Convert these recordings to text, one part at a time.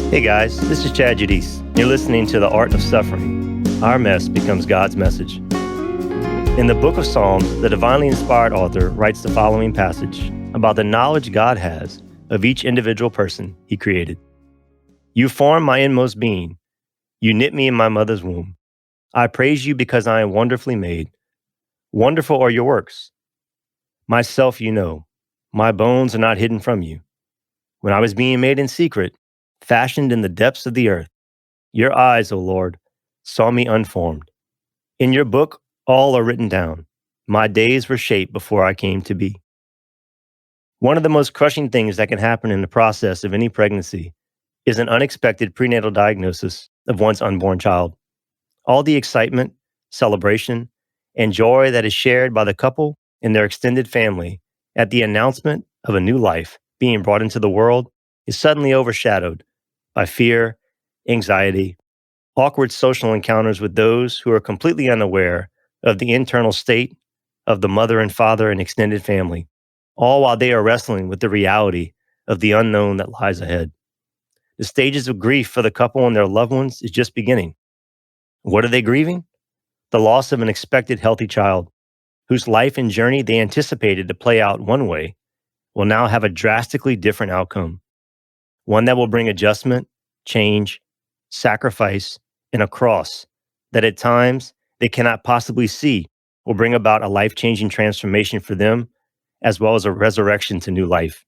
Hey guys, this is Chad Judice. You're listening to The Art of Suffering. Our mess becomes God's message. In the book of Psalms, the divinely inspired author writes the following passage about the knowledge God has of each individual person he created. You formed my inmost being. You knit me in my mother's womb. I praise you because I am wonderfully made. Wonderful are your works. Myself you know. My bones are not hidden from you. When I was being made in secret, fashioned in the depths of the earth, your eyes, O Lord, saw me unformed. In your book, all are written down. My days were shaped before I came to be. One of the most crushing things that can happen in the process of any pregnancy is an unexpected prenatal diagnosis of one's unborn child. All the excitement, celebration, and joy that is shared by the couple and their extended family at the announcement of a new life being brought into the world is suddenly overshadowed by fear, anxiety, awkward social encounters with those who are completely unaware of the internal state of the mother and father and extended family, all while they are wrestling with the reality of the unknown that lies ahead. The stages of grief for the couple and their loved ones is just beginning. What are they grieving? The loss of an expected healthy child, whose life and journey they anticipated to play out one way will now have a drastically different outcome, one that will bring adjustment, change, sacrifice, and a cross that at times they cannot possibly see will bring about a life-changing transformation for them, as well as a resurrection to new life.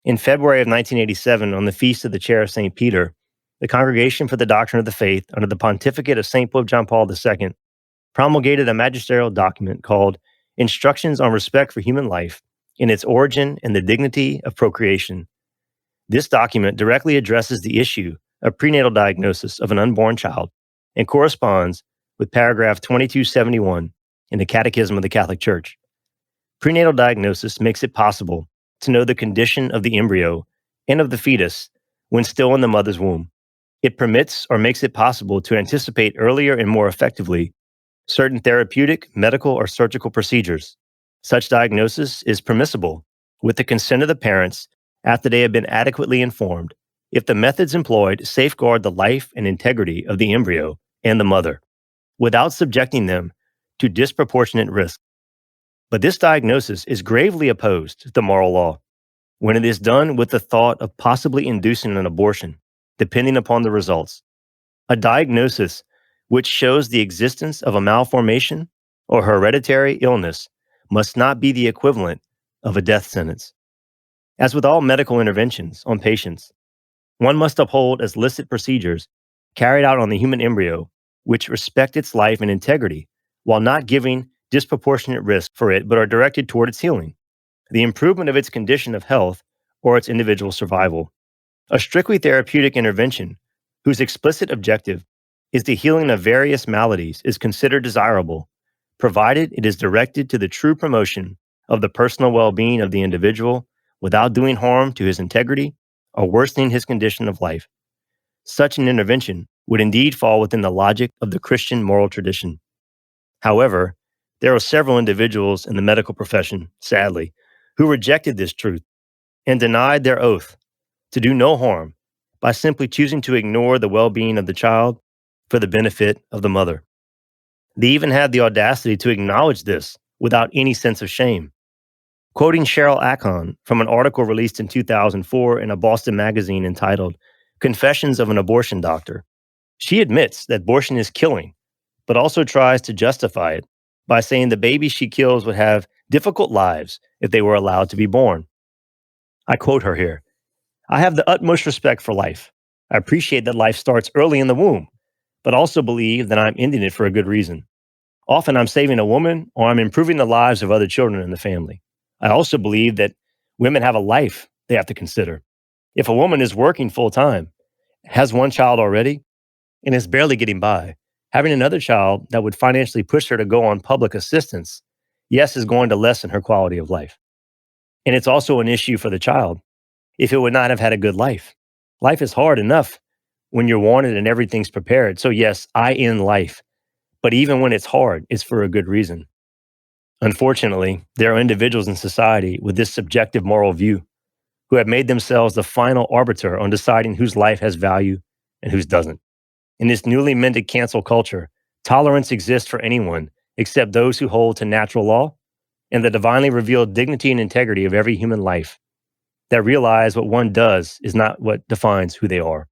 In February of 1987, on the Feast of the Chair of St. Peter, the Congregation for the Doctrine of the Faith, under the pontificate of St. Pope John Paul II, promulgated a magisterial document called Instructions on Respect for Human Life in its Origin and the Dignity of Procreation. This document directly addresses the issue of prenatal diagnosis of an unborn child and corresponds with paragraph 2271 in the Catechism of the Catholic Church. Prenatal diagnosis makes it possible to know the condition of the embryo and of the fetus when still in the mother's womb. It permits or makes it possible to anticipate earlier and more effectively certain therapeutic, medical, or surgical procedures. Such diagnosis is permissible with the consent of the parents after they have been adequately informed if the methods employed safeguard the life and integrity of the embryo and the mother, without subjecting them to disproportionate risk. But this diagnosis is gravely opposed to the moral law when it is done with the thought of possibly inducing an abortion, depending upon the results. A diagnosis which shows the existence of a malformation or hereditary illness must not be the equivalent of a death sentence. As with all medical interventions on patients, one must uphold as licit procedures carried out on the human embryo which respect its life and integrity while not giving disproportionate risk for it but are directed toward its healing, the improvement of its condition of health, or its individual survival. A strictly therapeutic intervention whose explicit objective is the healing of various maladies is considered desirable, provided it is directed to the true promotion of the personal well-being of the individual without doing harm to his integrity or worsening his condition of life. Such an intervention would indeed fall within the logic of the Christian moral tradition. However, there are several individuals in the medical profession, sadly, who rejected this truth and denied their oath to do no harm by simply choosing to ignore the well-being of the child for the benefit of the mother. They even had the audacity to acknowledge this without any sense of shame. Quoting Cheryl Akon from an article released in 2004 in a Boston magazine entitled Confessions of an Abortion Doctor, she admits that abortion is killing, but also tries to justify it by saying the babies she kills would have difficult lives if they were allowed to be born. I quote her here. I have the utmost respect for life. I appreciate that life starts early in the womb, but also believe that I'm ending it for a good reason. Often I'm saving a woman or I'm improving the lives of other children in the family. I also believe that women have a life they have to consider. If a woman is working full time, has one child already, and is barely getting by, having another child that would financially push her to go on public assistance, yes, is going to lessen her quality of life. And it's also an issue for the child if it would not have had a good life. Life is hard enough when you're wanted and everything's prepared. So yes, I end life. But even when it's hard, it's for a good reason. Unfortunately, there are individuals in society with this subjective moral view who have made themselves the final arbiter on deciding whose life has value and whose doesn't. In this newly mended cancel culture, tolerance exists for anyone except those who hold to natural law and the divinely revealed dignity and integrity of every human life, that realize what one does is not what defines who they are.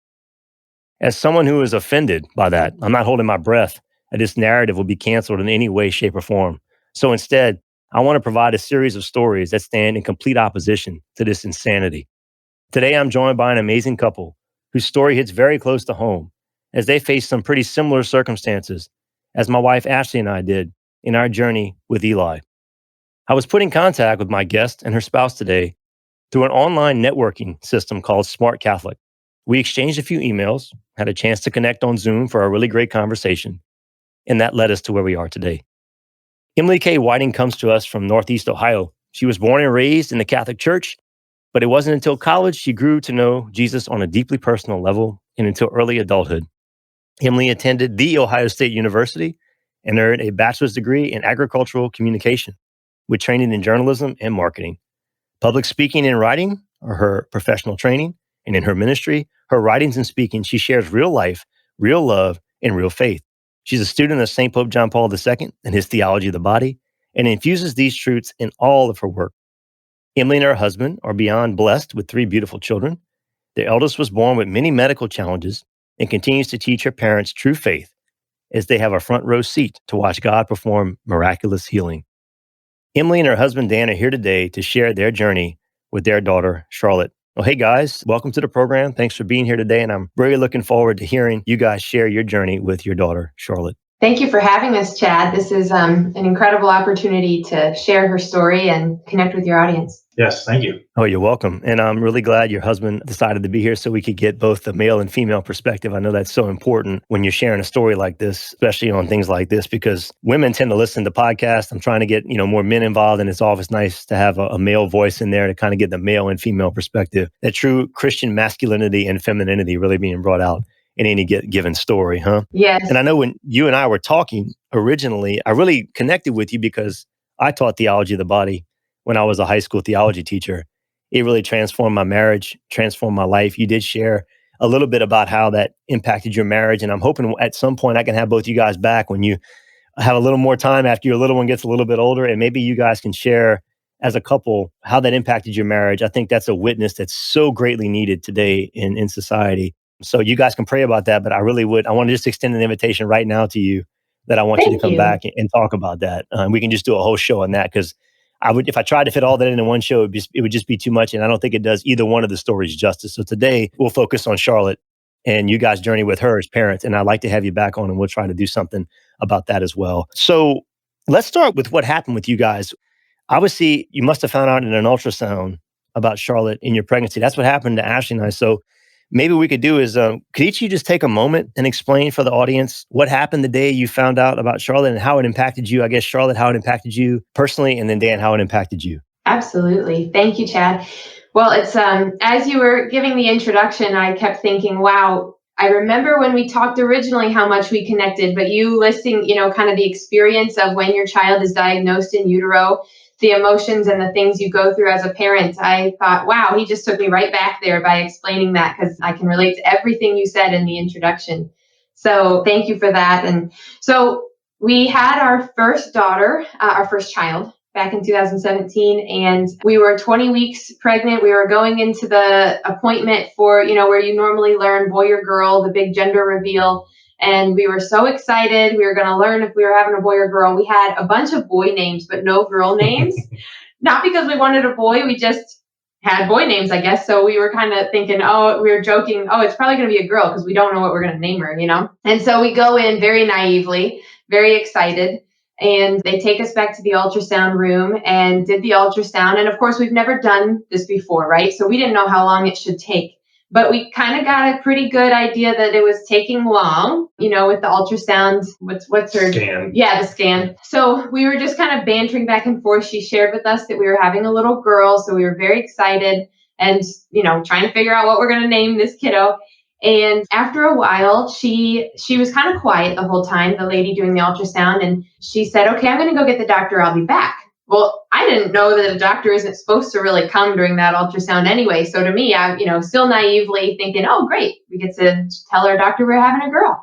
As someone who is offended by that, I'm not holding my breath that this narrative will be canceled in any way, shape, or form. So instead, I want to provide a series of stories that stand in complete opposition to this insanity. Today, I'm joined by an amazing couple whose story hits very close to home as they face some pretty similar circumstances as my wife Ashley and I did in our journey with Eli. I was put in contact with my guest and her spouse today through an online networking system called Smart Catholic. We exchanged a few emails, had a chance to connect on Zoom for a really great conversation, and that led us to where we are today. Emily K. Whiting comes to us from Northeast Ohio. She was born and raised in the Catholic Church, but it wasn't until college she grew to know Jesus on a deeply personal level and until early adulthood. Emily attended The Ohio State University and earned a bachelor's degree in agricultural communication with training in journalism and marketing. Public speaking and writing are her professional training, and in her ministry, her writings and speaking, she shares real life, real love, and real faith. She's a student of St. Pope John Paul II and his theology of the body, and infuses these truths in all of her work. Emily and her husband are beyond blessed with 3 beautiful children. Their eldest was born with many medical challenges and continues to teach her parents true faith as they have a front row seat to watch God perform miraculous healing. Emily and her husband Dan are here today to share their journey with their daughter, Charlotte. Well, hey guys, welcome to the program. Thanks for being here today. And I'm really looking forward to hearing you guys share your journey with your daughter, Charlotte. Thank you for having us, Chad. This is an incredible opportunity to share her story and connect with your audience. Yes, thank you. Oh, you're welcome. And I'm really glad your husband decided to be here so we could get both the male and female perspective. I know that's so important when you're sharing a story like this, especially on things like this, because women tend to listen to podcasts. I'm trying to get, more men involved, and it's always nice to have a male voice in there to kind of get the male and female perspective, that true Christian masculinity and femininity really being brought out in any given story, huh? Yes. And I know when you and I were talking originally, I really connected with you because I taught theology of the body when I was a high school theology teacher. It really transformed my marriage, transformed my life. You did share a little bit about how that impacted your marriage. And I'm hoping at some point I can have both you guys back when you have a little more time after your little one gets a little bit older. And maybe you guys can share as a couple how that impacted your marriage. I think that's a witness that's so greatly needed today in society. So you guys can pray about that. But I want to just extend an invitation right now to you that I want you to come back and talk about that. We can just do a whole show on that, because if I tried to fit all that into one show, it would just be too much. And I don't think it does either one of the stories justice. So today we'll focus on Charlotte and you guys' journey with her as parents. And I'd like to have you back on and we'll try to do something about that as well. So let's start with what happened with you guys. Obviously, you must have found out in an ultrasound about Charlotte in your pregnancy. That's what happened to Ashley and I. So maybe we could do is, could each of you just take a moment and explain for the audience what happened the day you found out about Charlotte and how it impacted you? I guess, Charlotte, how it impacted you personally, and then Dan, how it impacted you. Absolutely. Thank you, Chad. Well, it's as you were giving the introduction, I kept thinking, wow, I remember when we talked originally how much we connected, but you listing, kind of the experience of when your child is diagnosed in utero, the emotions and the things you go through as a parent, I thought, wow, he just took me right back there by explaining that, because I can relate to everything you said in the introduction. So thank you for that. And so we had our first daughter, our first child, back in 2017, and we were 20 weeks pregnant. We were going into the appointment for, where you normally learn boy or girl, the big gender reveal. And we were so excited. We were going to learn if we were having a boy or girl. We had a bunch of boy names, but no girl names. Not because we wanted a boy, we just had boy names, I guess. So we were kind of thinking, we were joking, it's probably going to be a girl because we don't know what we're going to name her, And so we go in very naively, very excited. And they take us back to the ultrasound room and did the ultrasound. And of course, we've never done this before, right? So we didn't know how long it should take. But we kind of got a pretty good idea that it was taking long, with the ultrasound. What's her scan? Yeah, the scan. So we were just kind of bantering back and forth. She shared with us that we were having a little girl. So we were very excited and, trying to figure out what we're going to name this kiddo. And after a while, she was kind of quiet the whole time, the lady doing the ultrasound. And she said, okay, I'm going to go get the doctor. I'll be back. Well, I didn't know that a doctor isn't supposed to really come during that ultrasound anyway. So to me, I'm, still naively thinking, oh, great, we get to tell our doctor we're having a girl.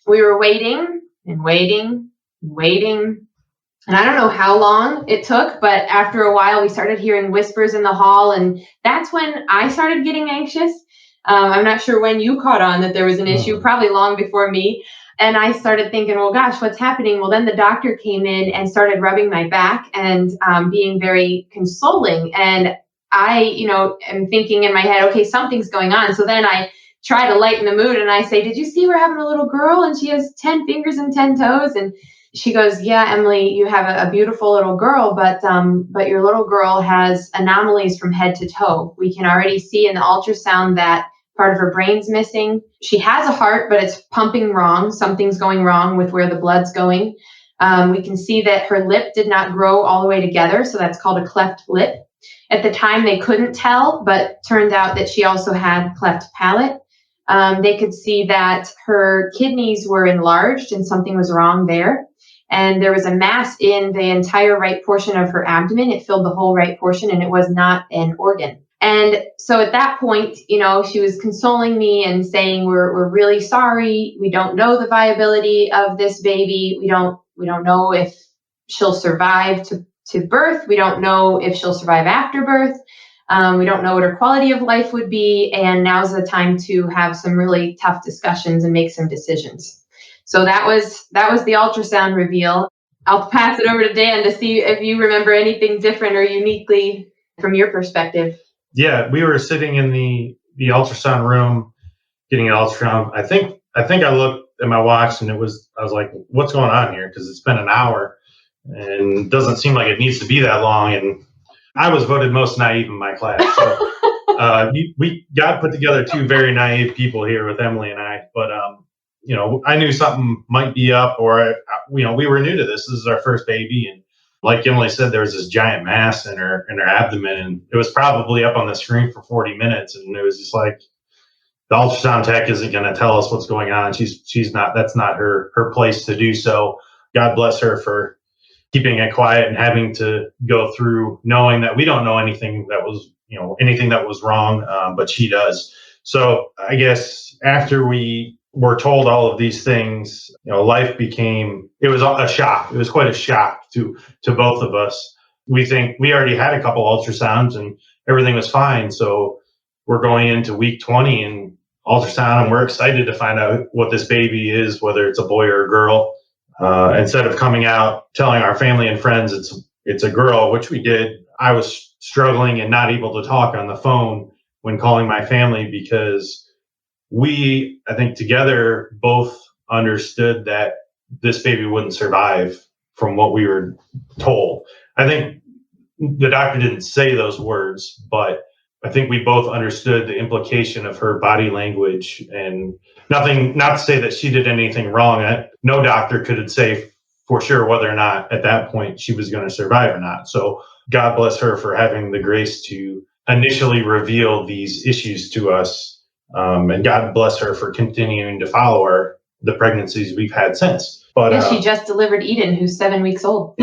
We were waiting and waiting and waiting. And I don't know how long it took, but after a while, we started hearing whispers in the hall. And that's when I started getting anxious. I'm not sure when you caught on that there was an issue, probably long before me. And I started thinking, well, gosh, what's happening? Well, then the doctor came in and started rubbing my back and being very consoling. And I, am thinking in my head, okay, something's going on. So then I try to lighten the mood and I say, did you see we're having a little girl and she has 10 fingers and 10 toes? And she goes, yeah, Emily, you have a beautiful little girl, but your little girl has anomalies from head to toe. We can already see in the ultrasound that part of her brain's missing. She has a heart, but it's pumping wrong. Something's going wrong with where the blood's going. We can see that her lip did not grow all the way together, so that's called a cleft lip. At the time, they couldn't tell, but turned out that she also had cleft palate. They could see that her kidneys were enlarged and something was wrong there. And there was a mass in the entire right portion of her abdomen. It filled the whole right portion, and it was not an organ. And so at that point, she was consoling me and saying, we're really sorry. We don't know the viability of this baby. We don't know if she'll survive to birth. We don't know if she'll survive after birth. We don't know what her quality of life would be. And now's the time to have some really tough discussions and make some decisions. So that was the ultrasound reveal. I'll pass it over to Dan to see if you remember anything different or uniquely from your perspective. Yeah, we were sitting in the ultrasound room getting an ultrasound. I think I looked at my watch and I was like, what's going on here? Because it's been an hour and it doesn't seem like it needs to be that long. And I was voted most naive in my class. So we got put together two very naive people here with Emily and I. But, I knew something might be up, or, we were new to this. This is our first baby. And like Emily said, there was this giant mass in her abdomen, and it was probably up on the screen for 40 minutes. And it was just like, the ultrasound tech isn't going to tell us what's going on. She's not, that's not her place to do so. God bless her for keeping it quiet and having to go through knowing that we don't know anything that was wrong, but she does. So I guess after we were told all of these things, life it was a shock. It was quite a shock to both of us. We think we already had a couple ultrasounds and everything was fine. So we're going into week 20 and ultrasound, and we're excited to find out what this baby is, whether it's a boy or a girl. Instead of coming out telling our family and friends it's a girl, which we did, I was struggling and not able to talk on the phone when calling my family, because we, I think together, both understood that this baby wouldn't survive from what we were told. I think the doctor didn't say those words, but I think we both understood the implication of her body language, and not to say that she did anything wrong. No doctor could say for sure whether or not at that point she was going to survive or not. So God bless her for having the grace to initially reveal these issues to us. And God bless her for continuing to follow the pregnancies we've had since. But she just delivered Eden, who's 7 weeks old.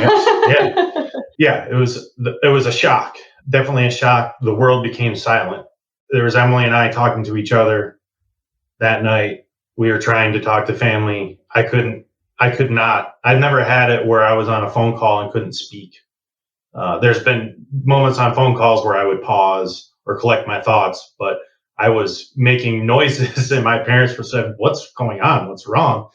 Yeah, it was a shock. Definitely a shock. The world became silent. There was Emily and I talking to each other that night. We were trying to talk to family. I could not. I've never had it where I was on a phone call and couldn't speak. There's been moments on phone calls where I would pause or collect my thoughts, but I was making noises and my parents were saying, what's going on? What's wrong?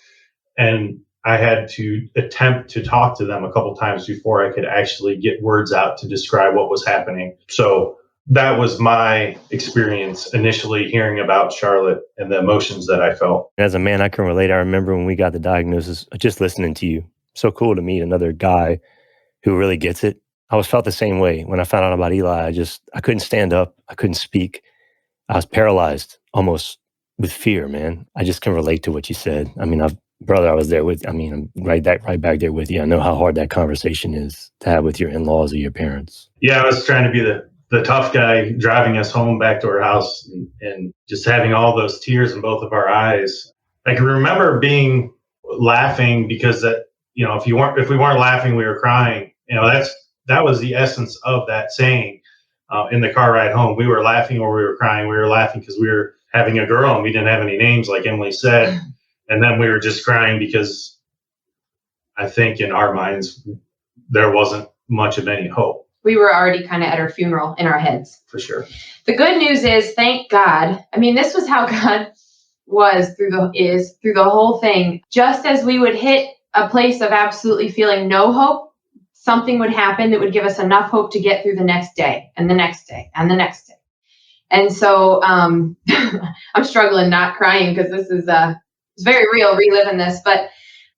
And I had to attempt to talk to them a couple times before I could actually get words out to describe what was happening. So that was my experience initially hearing about Charlotte and the emotions that I felt. As a man, I can relate. I remember when we got the diagnosis, just listening to you. So cool to meet another guy who really gets it. I was felt the same way when I found out about Eli. I couldn't stand up. I couldn't speak. I was paralyzed almost with fear, man. I just can relate to what you said. I mean, brother, I was there with, I'm right back there with you. I know how hard that conversation is to have with your in-laws or your parents. Yeah, I was trying to be the tough guy driving us home back to our house and just having all those tears in both of our eyes. I can remember laughing because that, if we weren't laughing, we were crying. that was the essence of that saying. In the car ride home, we were laughing or we were crying. We were laughing because we were having a girl and we didn't have any names, like Emily said. And then we were just crying because I think in our minds, there wasn't much of any hope. We were already kind of at her funeral in our heads. For sure. The good news is, thank God. I mean, this was how God was through the whole thing. Just as we would hit a place of absolutely feeling no hope, something would happen that would give us enough hope to get through the next day and the next day and the next day. And so I'm struggling not crying because this is it's very real reliving this. But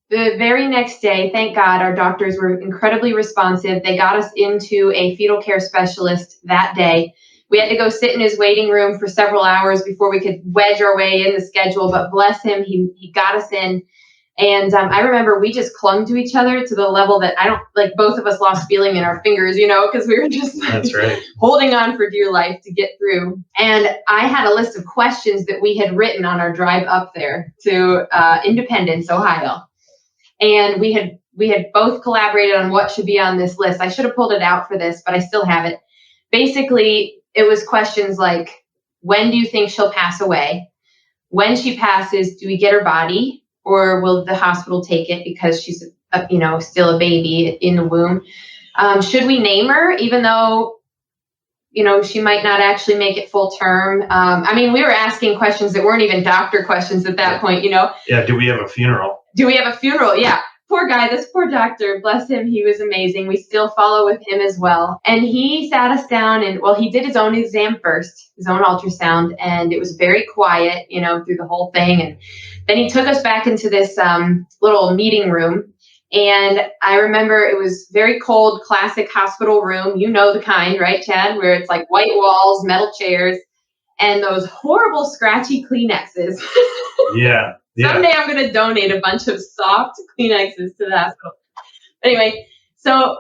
the very next day, thank God, our doctors were incredibly responsive. They got us into a fetal care specialist that day. We had to go sit in his waiting room for several hours before we could wedge our way in the schedule. But bless him, he got us in. And I remember we just clung to each other to the level that both of us lost feeling in our fingers, because we were just That's right. holding on for dear life to get through. And I had a list of questions that we had written on our drive up there to Independence, Ohio. And we had both collaborated on what should be on this list. I should have pulled it out for this, but I still have it. Basically, it was questions like, when do you think she'll pass away? When she passes, do we get her body? Or will the hospital take it because she's, still a baby in the womb? Should we name her, even though, she might not actually make it full term? We were asking questions that weren't even doctor questions at that point, Yeah. Do we have a funeral? Do we have a funeral? Yeah. Poor guy, this poor doctor, bless him. He was amazing. We still follow with him as well. And he sat us down and, he did his own exam first, his own ultrasound. And it was very quiet, through the whole thing. And then he took us back into this little meeting room. And I remember it was very cold, classic hospital room. You know the kind, right, Chad? Where it's like white walls, metal chairs, and those horrible scratchy Kleenexes. Yeah. Someday I'm going to donate a bunch of soft Kleenexes to the hospital. Anyway, so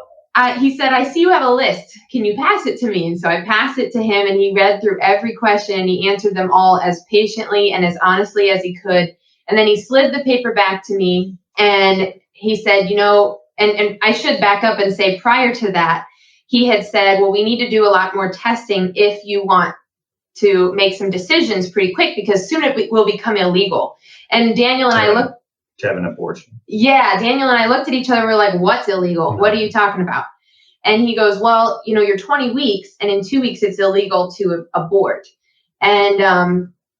he said, I see you have a list. Can you pass it to me? And so I passed it to him, and he read through every question, and he answered them all as patiently and as honestly as he could. And then he slid the paper back to me, and he said, and I should back up and say prior to that, he had said, well, we need to do a lot more testing if you want to make some decisions pretty quick, because soon it will become illegal. And Daniel and I looked to have an abortion. Yeah, Daniel and I looked at each other and we're like, what's illegal? Mm-hmm. What are you talking about? And he goes, well, you're 20 weeks and in 2 weeks it's illegal to abort. And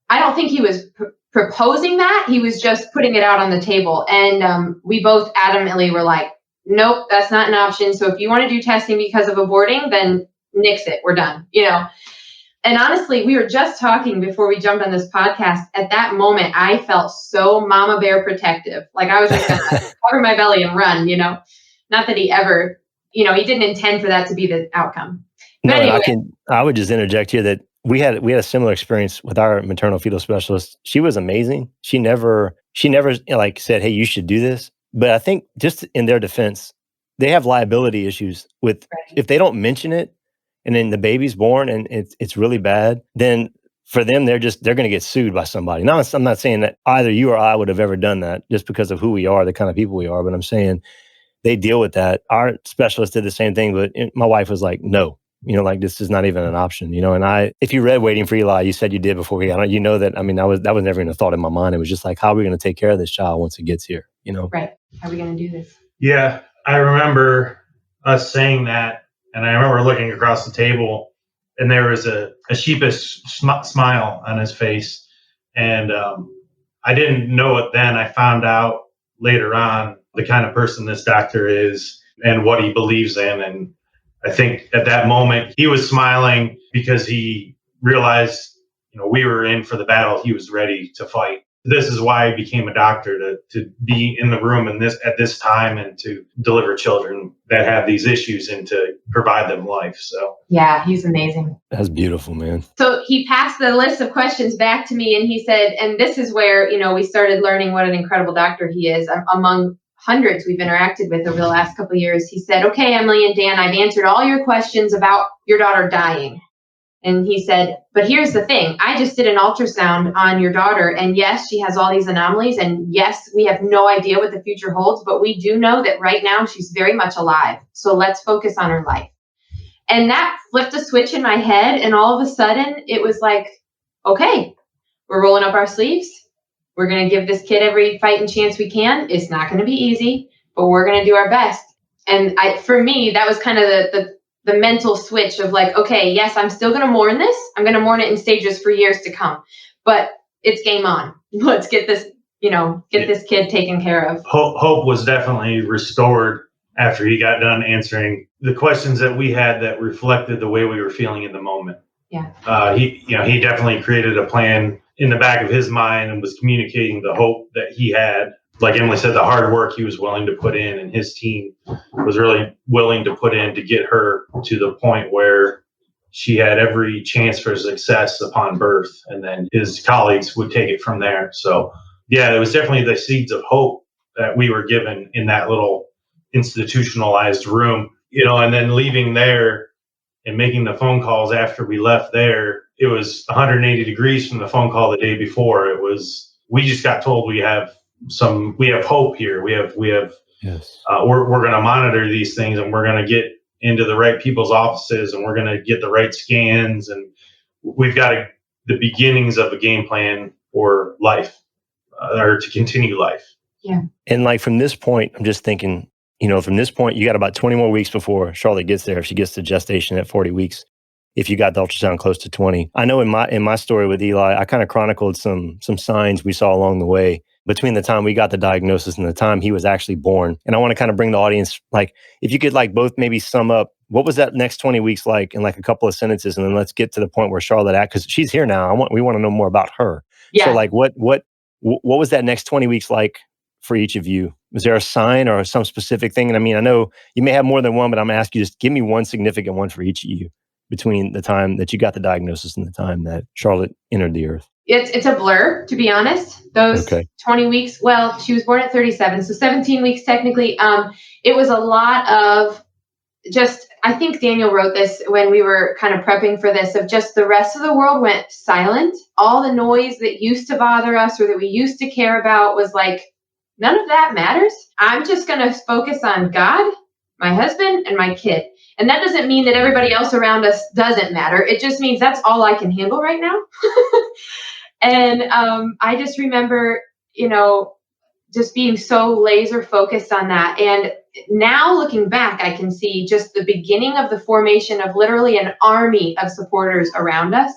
I don't think he was proposing that. He was just putting it out on the table. And we both adamantly were like, nope, that's not an option. So if you want to do testing because of aborting, then nix it. We're done, And honestly, we were just talking before we jumped on this podcast. At that moment, I felt so mama bear protective. Like I was just going to cover my belly and run, Not that he ever, he didn't intend for that to be the outcome. But no, anyway. I would just interject here that we had a similar experience with our maternal fetal specialist. She was amazing. She never said, hey, you should do this. But I think just in their defense, they have liability issues with, if they don't mention it, and then the baby's born and it's really bad, then for them, they're going to get sued by somebody. Now, I'm not saying that either you or I would have ever done that just because of who we are, the kind of people we are, but I'm saying they deal with that. Our specialist did the same thing, but my wife was like, no, this is not even an option, and if you read Waiting for Eli, you said you did before we got on, that was never even a thought in my mind. It was just like, how are we going to take care of this child once it gets here, Right. How are we going to do this? Yeah. I remember us saying that. And I remember looking across the table, and there was a sheepish smile on his face. And I didn't know it then. I found out later on the kind of person this doctor is and what he believes in. And I think at that moment, he was smiling because he realized, we were in for the battle he was ready to fight. This is why I became a doctor, to be in the room at this time and to deliver children that have these issues and to provide them life. So yeah, he's amazing. That's beautiful, man. So he passed the list of questions back to me, and he said, and this is where, we started learning what an incredible doctor he is. Among hundreds we've interacted with over the last couple of years, he said, okay, Emily and Dan, I've answered all your questions about your daughter dying. And he said, but here's the thing. I just did an ultrasound on your daughter. And yes, she has all these anomalies. And yes, we have no idea what the future holds. But we do know that right now she's very much alive. So let's focus on her life. And that flipped a switch in my head. And all of a sudden, it was like, okay, we're rolling up our sleeves. We're going to give this kid every fighting chance we can. It's not going to be easy, but we're going to do our best. And for me, that was kind of the mental switch of like, okay, yes, I'm still going to mourn this. I'm going to mourn it in stages for years to come, but it's game on. Let's get this, this kid taken care of. Hope was definitely restored after he got done answering the questions that we had that reflected the way we were feeling in the moment. Yeah. He definitely created a plan in the back of his mind and was communicating the hope that he had. Like Emily said, the hard work he was willing to put in, and his team was really willing to put in to get her to the point where she had every chance for success upon birth, and then his colleagues would take it from there. So, yeah, it was definitely the seeds of hope that we were given in that little institutionalized room, and then leaving there and making the phone calls after we left there. It was 180 degrees from the phone call the day before. We just got told we have hope here. Yes. We're going to monitor these things, and we're going to get into the right people's offices, and we're going to get the right scans, and we've got the beginnings of a game plan for life, or to continue life. Yeah. And like from this point, I'm just thinking, from this point, you got about 20 more weeks before Charlotte gets there. If she gets to gestation at 40 weeks, if you got the ultrasound close to 20. I know in my story with Eli, I kind of chronicled some signs we saw along the way between the time we got the diagnosis and the time he was actually born. And I want to kind of bring the audience, like, if you could like both maybe sum up what was that next 20 weeks like in like a couple of sentences, and then let's get to the point where Charlotte at, because she's here now. We want to know more about her. Yeah. So like what was that next 20 weeks like for each of you? Was there a sign or some specific thing? And I mean, I know you may have more than one, but I'm going to ask you, just give me one significant one for each of you between the time that you got the diagnosis and the time that Charlotte entered the earth. It's a blur, to be honest. Those 20 weeks, well, she was born at 37, so 17 weeks technically. It was a lot of just, I think Daniel wrote this when we were kind of prepping for this, of just the rest of the world went silent. All the noise that used to bother us or that we used to care about was like, none of that matters. I'm just going to focus on God, my husband, and my kid. And that doesn't mean that everybody else around us doesn't matter. It just means that's all I can handle right now. And I just remember, just being so laser focused on that. And now looking back, I can see just the beginning of the formation of literally an army of supporters around us.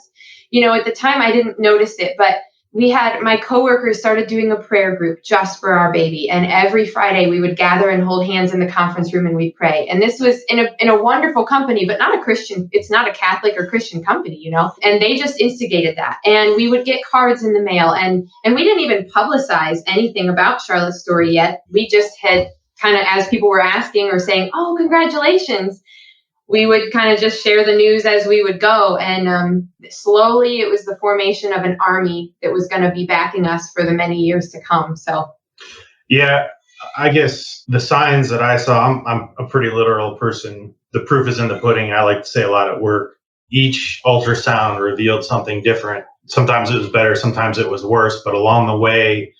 At the time I didn't notice it, but my coworkers started doing a prayer group just for our baby. And every Friday we would gather and hold hands in the conference room and we'd pray. And this was in a wonderful company, but not a Christian. It's not a Catholic or Christian company, and they just instigated that. And we would get cards in the mail, and we didn't even publicize anything about Charlotte's story yet. We just had kind of, as people were asking or saying, oh, congratulations, we would kind of just share the news as we would go. And slowly it was the formation of an army that was going to be backing us for the many years to come. So, yeah, I guess the signs that I saw, I'm a pretty literal person. The proof is in the pudding. I like to say a lot at work. Each ultrasound revealed something different. Sometimes it was better, sometimes it was worse. But along the way,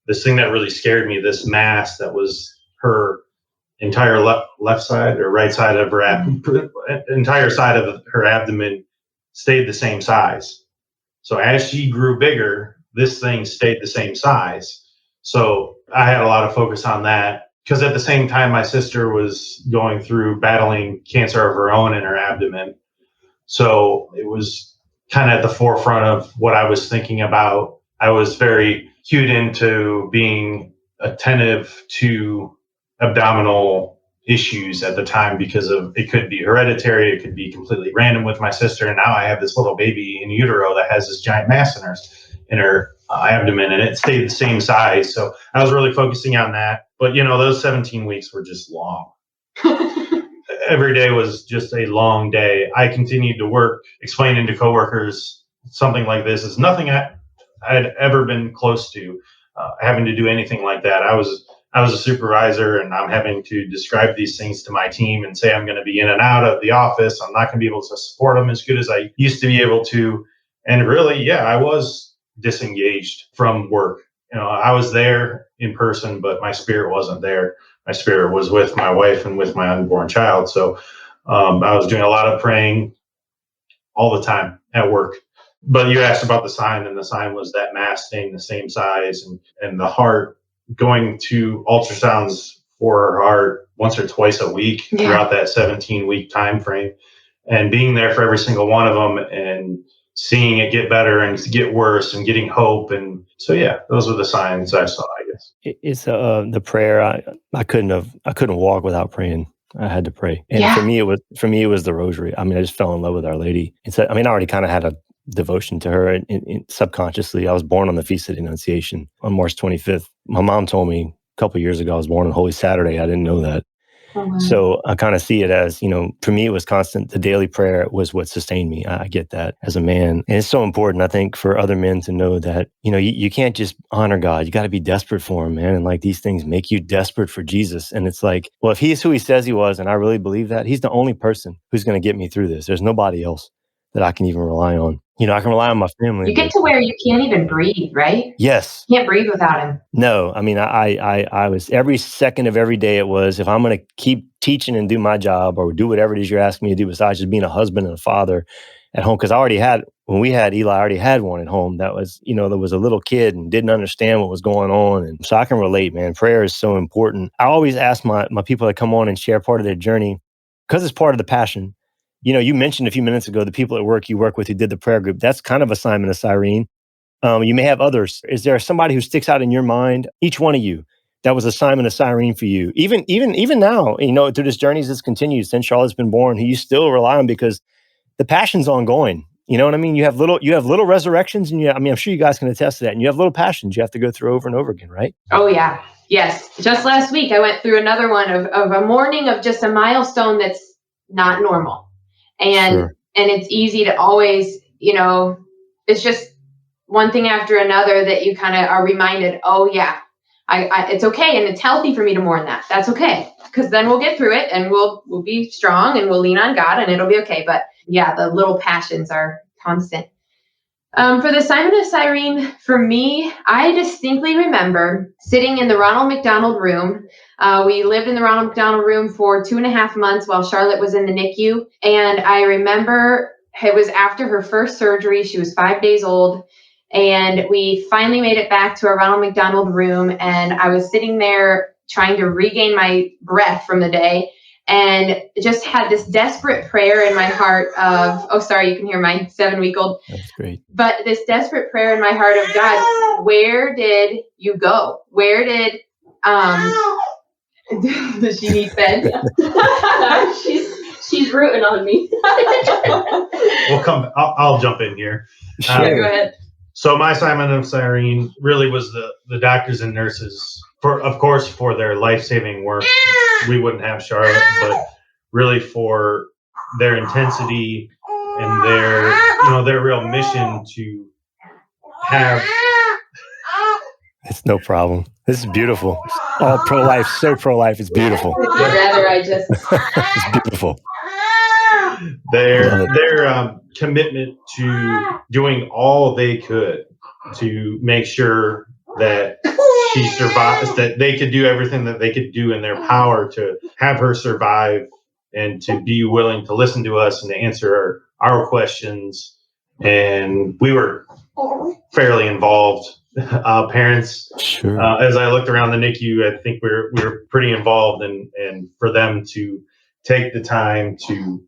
this thing that really scared me, this mass that was her entire left side or right side of her entire side of her abdomen stayed the same size. So as she grew bigger, this thing stayed the same size. So I had a lot of focus on that, because at the same time my sister was going through battling cancer of her own in her abdomen. So it was kind of at the forefront of what I was thinking about. I was very cued into being attentive to abdominal issues at the time, because of it could be hereditary, it could be completely random with my sister, and now I have this little baby in utero that has this giant mass in her abdomen, and it stayed the same size. So I was really focusing on that. But those 17 weeks were just long. Every day was just a long day. I continued to work, explaining to coworkers something like this is nothing I had ever been close to having to do anything like that. I was I was a supervisor and I'm having to describe these things to my team and say I'm going to be in and out of the office. I'm not going to be able to support them as good as I used to be able to. And really, yeah, I was disengaged from work. I was there in person, but my spirit wasn't there. My spirit was with my wife and with my unborn child. So I was doing a lot of praying all the time at work. But you asked about the sign, and the sign was that mass staying the same size, and the heart going to ultrasounds for her heart once or twice a week throughout that 17-week time frame, and being there for every single one of them and seeing it get better and get worse and getting hope. And so, yeah, those were the signs I saw, I guess. It's the prayer. I couldn't walk without praying. I had to pray. And for me, it was the rosary. I mean, I just fell in love with Our Lady. I already kind of had a devotion to her subconsciously. I was born on the Feast of the Annunciation on March 25th. My mom told me a couple of years ago I was born on Holy Saturday. I didn't know that. Oh, wow. So I kind of see it as, for me, it was constant. The daily prayer was what sustained me. I get that as a man. And it's so important, I think, for other men to know that, you can't just honor God. You got to be desperate for him, man. And like these things make you desperate for Jesus. And it's like, well, if he's who he says he was, and I really believe that, he's the only person who's going to get me through this. There's nobody else that I can even rely on. I can rely on my family. You get to where you can't even breathe, right? Yes. You can't breathe without him. No, I mean, I was every second of every day. It was, if I'm going to keep teaching and do my job or do whatever it is you're asking me to do, besides just being a husband and a father at home. Because when we had Eli, I already had one at home that was, there was a little kid and didn't understand what was going on. And so I can relate, man. Prayer is so important. I always ask my people that come on and share part of their journey, because it's part of the passion. You mentioned a few minutes ago, the people at work you work with who did the prayer group. That's kind of a Simon of Cyrene. You may have others. Is there somebody who sticks out in your mind? Each one of you, that was a Simon of Cyrene for you. Even now, through this journey as this continues, since Charlotte's been born, who you still rely on because the passion's ongoing. You know what I mean? You have little resurrections, and I'm sure you guys can attest to that. And you have little passions you have to go through over and over again, right? Oh yeah, yes. Just last week, I went through another one of a morning of just a milestone that's not normal. And it's easy to always, it's just one thing after another that you kind of are reminded, oh yeah, I it's okay. And it's healthy for me to mourn that. That's okay. Because then we'll get through it and we'll be strong and we'll lean on God and it'll be okay. But yeah, the little passions are constant. For the Simon of Cyrene, for me, I distinctly remember sitting in the Ronald McDonald room. We lived in the Ronald McDonald room for 2.5 months while Charlotte was in the NICU. And I remember it was after her first surgery. She was 5 days old. And we finally made it back to our Ronald McDonald room. And I was sitting there trying to regain my breath from the day. And just had this desperate prayer in my heart of, oh, sorry, you can hear my 7-week-old. That's great. But this desperate prayer in my heart of, God, where did you go? Where did, does she need fed? she's rooting on me. I'll jump in here. Sure, go ahead. So my Simon of Cyrene really was the doctors and nurses, for their life-saving work. We wouldn't have Charlotte, but really for their intensity and their real mission to have. It's no problem. This is beautiful. All pro-life, so pro-life. It's beautiful. Rather, it's beautiful. Their commitment to doing all they could to make sure that she survives, that they could do everything that they could do in their power to have her survive and to be willing to listen to us and to answer our questions. And we were fairly involved. Parents, sure. As I looked around the NICU, I think we were pretty involved, and for them to take the time to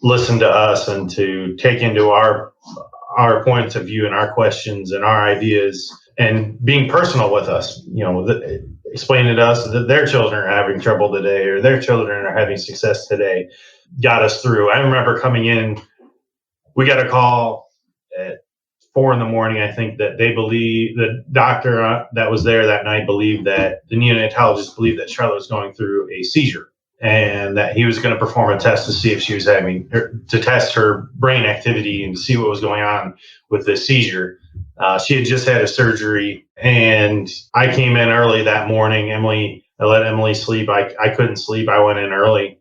listen to us and to take into our points of view and our questions and our ideas and being personal with us, explaining to us that their children are having trouble today or their children are having success today, got us through. I remember coming in, we got a call at 4 a.m, I think, that they believe the doctor that was there that night believed that the neonatologist believed that Charlotte was going through a seizure and that he was going to perform a test to see if she was to test her brain activity and to see what was going on with the seizure. She had just had a surgery And I came in early that morning. I let Emily sleep. I couldn't sleep. I went in early,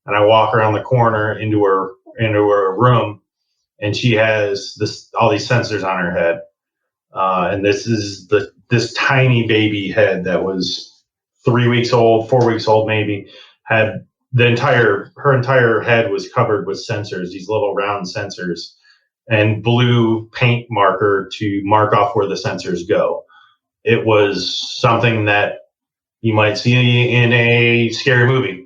and I walk around the corner into her room, and she has all these sensors on her head. And this is this tiny baby head that was 3 weeks old, 4 weeks old maybe, had her entire head was covered with sensors, these little round sensors, and blue paint marker to mark off where the sensors go. It was something that you might see in a scary movie.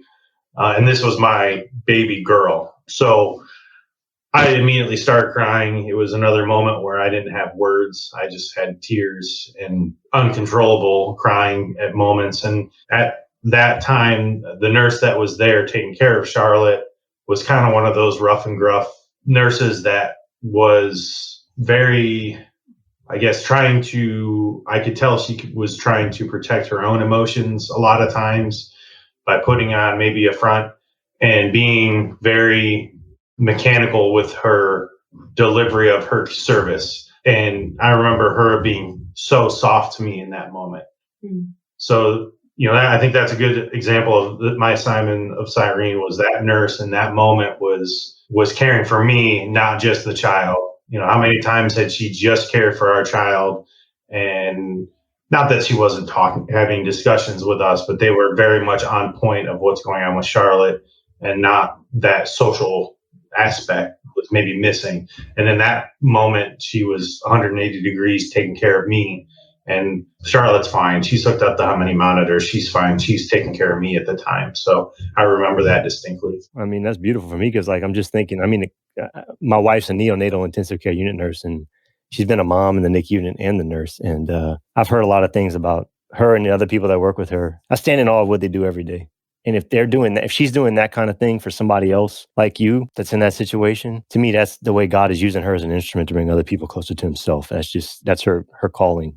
And this was my baby girl. So I immediately started crying. It was another moment where I didn't have words. I just had tears and uncontrollable crying at moments. And at that time, the nurse that was there taking care of Charlotte was kind of one of those rough and gruff nurses that was very, I guess, I could tell she was trying to protect her own emotions a lot of times by putting on maybe a front and being very mechanical with her delivery of her service. And I remember her being so soft to me in that moment. Mm. So, I think that's a good example of my assignment of Cyrene was that nurse in that moment was caring for me, not just the child. How many times had she just cared for our child? And not that she wasn't having discussions with us, but they were very much on point of what's going on with Charlotte, and not that social aspect was maybe missing. And in that moment, she was 180 degrees taking care of me. And Charlotte's fine. She's hooked up to how many monitors. She's fine. She's taking care of me at the time. So I remember that distinctly. I mean, that's beautiful for me because, I'm just thinking, my wife's a neonatal intensive care unit nurse, and she's been a mom in the NICU unit and the nurse. And I've heard a lot of things about her and the other people that work with her. I stand in awe of what they do every day. And if they're doing that, if she's doing that kind of thing for somebody else like you that's in that situation, to me, that's the way God is using her as an instrument to bring other people closer to himself. That's her calling,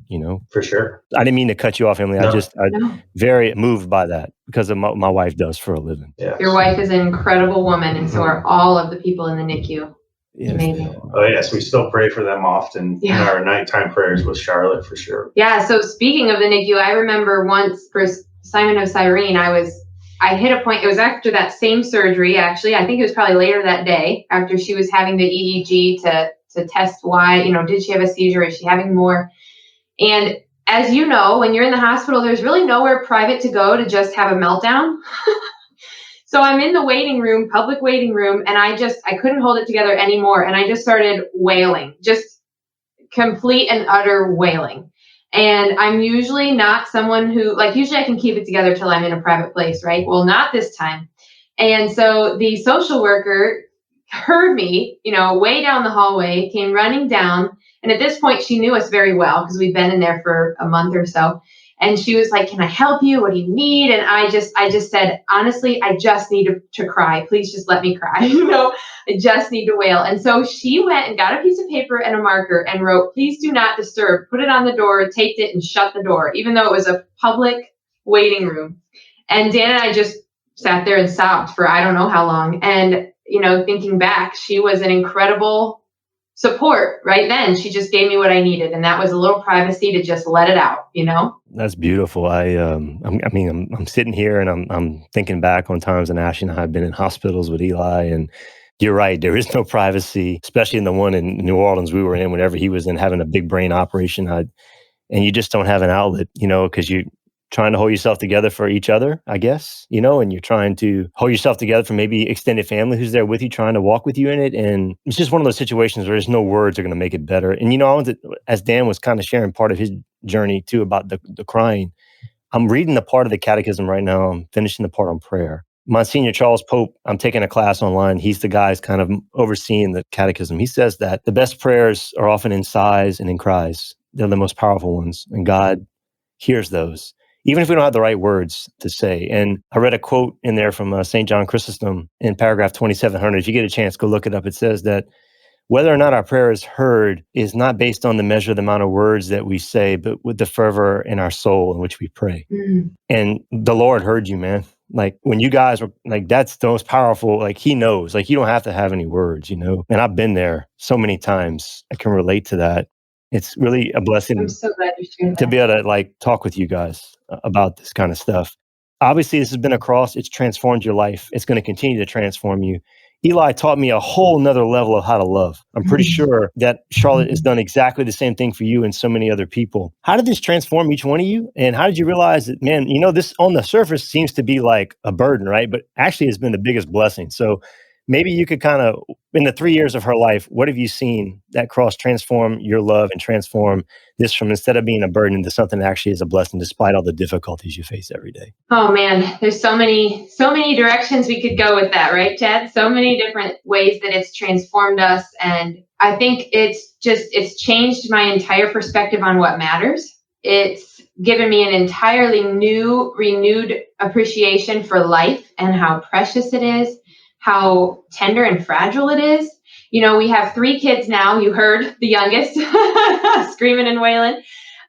For sure. I didn't mean to cut you off, Emily. No. I'm very moved by that because of my wife does for a living. Yes. Your wife is an incredible woman, and so are all of the people in the NICU. It's amazing. Oh, yes. We still pray for them often in our nighttime prayers with Charlotte, for sure. Yeah. So speaking of the NICU, I remember once for Simon of Cyrene, I hit a point. It was after that same surgery, actually. I think it was probably later that day after she was having the EEG to test why, did she have a seizure? Is she having more? And as you know, when you're in the hospital, there's really nowhere private to go to just have a meltdown. So I'm in the waiting room, public waiting room, and I couldn't hold it together anymore. And I just started wailing, just complete and utter wailing. And I'm usually not someone who, usually I can keep it together till I'm in a private place, right? Well, not this time. And so the social worker heard me, way down the hallway, came running down. And at this point, she knew us very well because we'd been in there for a month or so. And she was like, "Can I help you? What do you need?" And I just said, "Honestly, I just need to cry. Please just let me cry. I just need to wail." And so she went and got a piece of paper and a marker and wrote, "Please do not disturb," put it on the door, taped it, and shut the door, even though it was a public waiting room. And Dan and I just sat there and sobbed for I don't know how long. And, thinking back, she was an incredible support right then. She just gave me what I needed, and that was a little privacy to just let it out. That's beautiful. I'm sitting here and I'm thinking back on times when Ashley and I have been in hospitals with Eli, and you're right, there is no privacy, especially in the one in New Orleans we were in whenever he was in having a big brain operation. And you just don't have an outlet, because you're trying to hold yourself together for each other, I guess, and you're trying to hold yourself together for maybe extended family who's there with you, trying to walk with you in it. And it's just one of those situations where there's no words are going to make it better. And, I wanted to, as Dan was kind of sharing part of his journey too about the crying, I'm reading the part of the catechism right now. I'm finishing the part on prayer. Monsignor Charles Pope, I'm taking a class online. He's the guy who's kind of overseeing the catechism. He says that the best prayers are often in sighs and in cries. They're the most powerful ones. And God hears those, even if we don't have the right words to say. And I read a quote in there from St. John Chrysostom in paragraph 2700. If you get a chance, go look it up. It says that whether or not our prayer is heard is not based on the measure of the amount of words that we say, but with the fervor in our soul in which we pray. Mm. And the Lord heard you, man. When you guys were that's the most powerful, he knows, you don't have to have any words, And I've been there so many times. I can relate to that. It's really a blessing I'm so glad you shared to that. be able to like talk with you guys about this kind of stuff. Obviously, this has been a cross. It's transformed your life. It's going to continue to transform you. Eli taught me a whole nother level of how to love. I'm pretty sure that Charlotte has done exactly the same thing for you and so many other people. How did this transform each one of you? And how did you realize that, man, this on the surface seems to be like a burden, right? But actually it's been the biggest blessing. So maybe you could kind of, in the 3 years of her life, what have you seen that cross transform your love and transform this from instead of being a burden into something that actually is a blessing despite all the difficulties you face every day? Oh man, there's so many directions we could go with that, right, Chad? So many different ways that it's transformed us. And I think it's changed my entire perspective on what matters. It's given me an entirely new, renewed appreciation for life and how precious it is, how tender and fragile it is. We have 3 kids now. You heard the youngest screaming and wailing.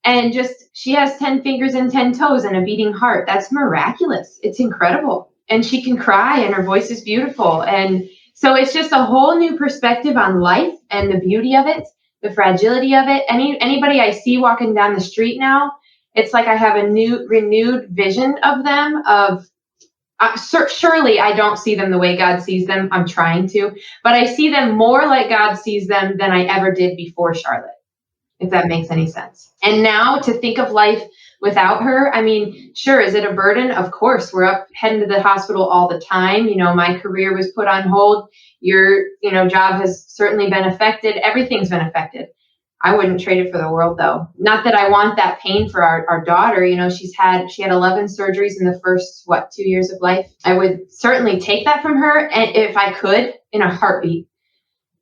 And she has 10 fingers and 10 toes and a beating heart. That's miraculous. It's incredible. And she can cry and her voice is beautiful. And so it's just a whole new perspective on life and the beauty of it, the fragility of it. Anybody I see walking down the street now, it's like I have a new renewed vision of them surely I don't see them the way God sees them. I'm trying to, but I see them more like God sees them than I ever did before Charlotte, if that makes any sense. And now to think of life without her, I mean, sure, is it a burden? Of course, we're up heading to the hospital all the time. My career was put on hold. Your, job has certainly been affected. Everything's been affected. I wouldn't trade it for the world, though. Not that I want that pain for our daughter. She had 11 surgeries in the first, 2 years of life. I would certainly take that from her, and if I could, in a heartbeat.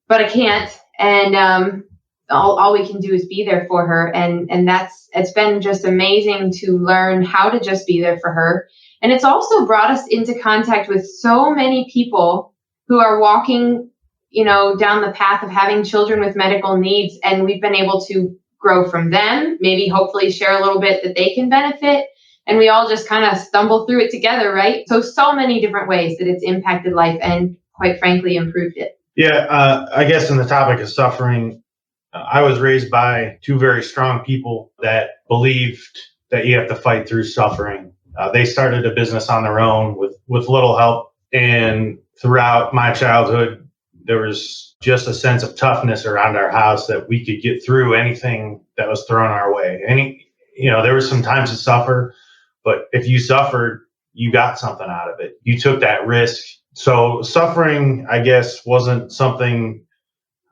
But I can't. And all we can do is be there for her. And it's been just amazing to learn how to just be there for her. And it's also brought us into contact with so many people who are walking, down the path of having children with medical needs. And we've been able to grow from them, maybe hopefully share a little bit that they can benefit. And we all just kind of stumble through it together, right? So many different ways that it's impacted life and quite frankly, improved it. Yeah, I guess in the topic of suffering, I was raised by 2 very strong people that believed that you have to fight through suffering. They started a business on their own with little help. And throughout my childhood, there was just a sense of toughness around our house that we could get through anything that was thrown our way. There were some times to suffer, but if you suffered, you got something out of it. You took that risk. So suffering, I guess, wasn't something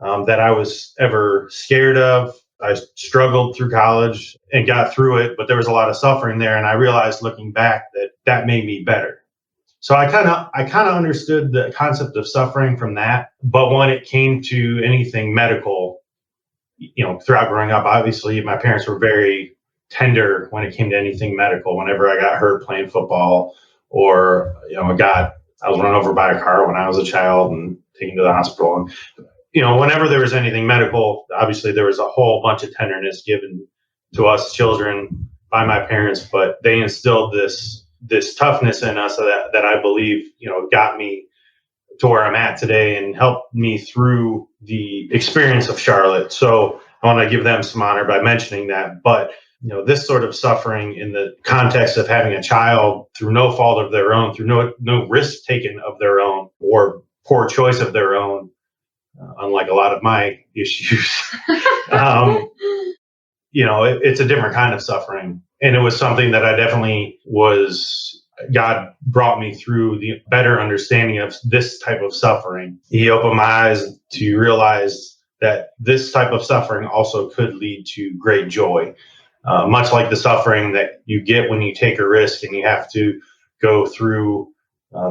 that I was ever scared of. I struggled through college and got through it, but there was a lot of suffering there. And I realized looking back that made me better. So I kind of understood the concept of suffering from that. But when it came to anything medical, throughout growing up, obviously my parents were very tender when it came to anything medical. Whenever I got hurt playing football, or I was run over by a car when I was a child and taken to the hospital. And whenever there was anything medical, obviously there was a whole bunch of tenderness given to us children by my parents, but they instilled this toughness in us that I believe, got me to where I'm at today and helped me through the experience of Charlotte. So I want to give them some honor by mentioning that. But this sort of suffering in the context of having a child through no fault of their own, through no risk taken of their own or poor choice of their own, unlike a lot of my issues, it's a different kind of suffering. And it was something that I definitely God brought me through the better understanding of this type of suffering. He opened my eyes to realize that this type of suffering also could lead to great joy. Much like the suffering that you get when you take a risk and you have to go through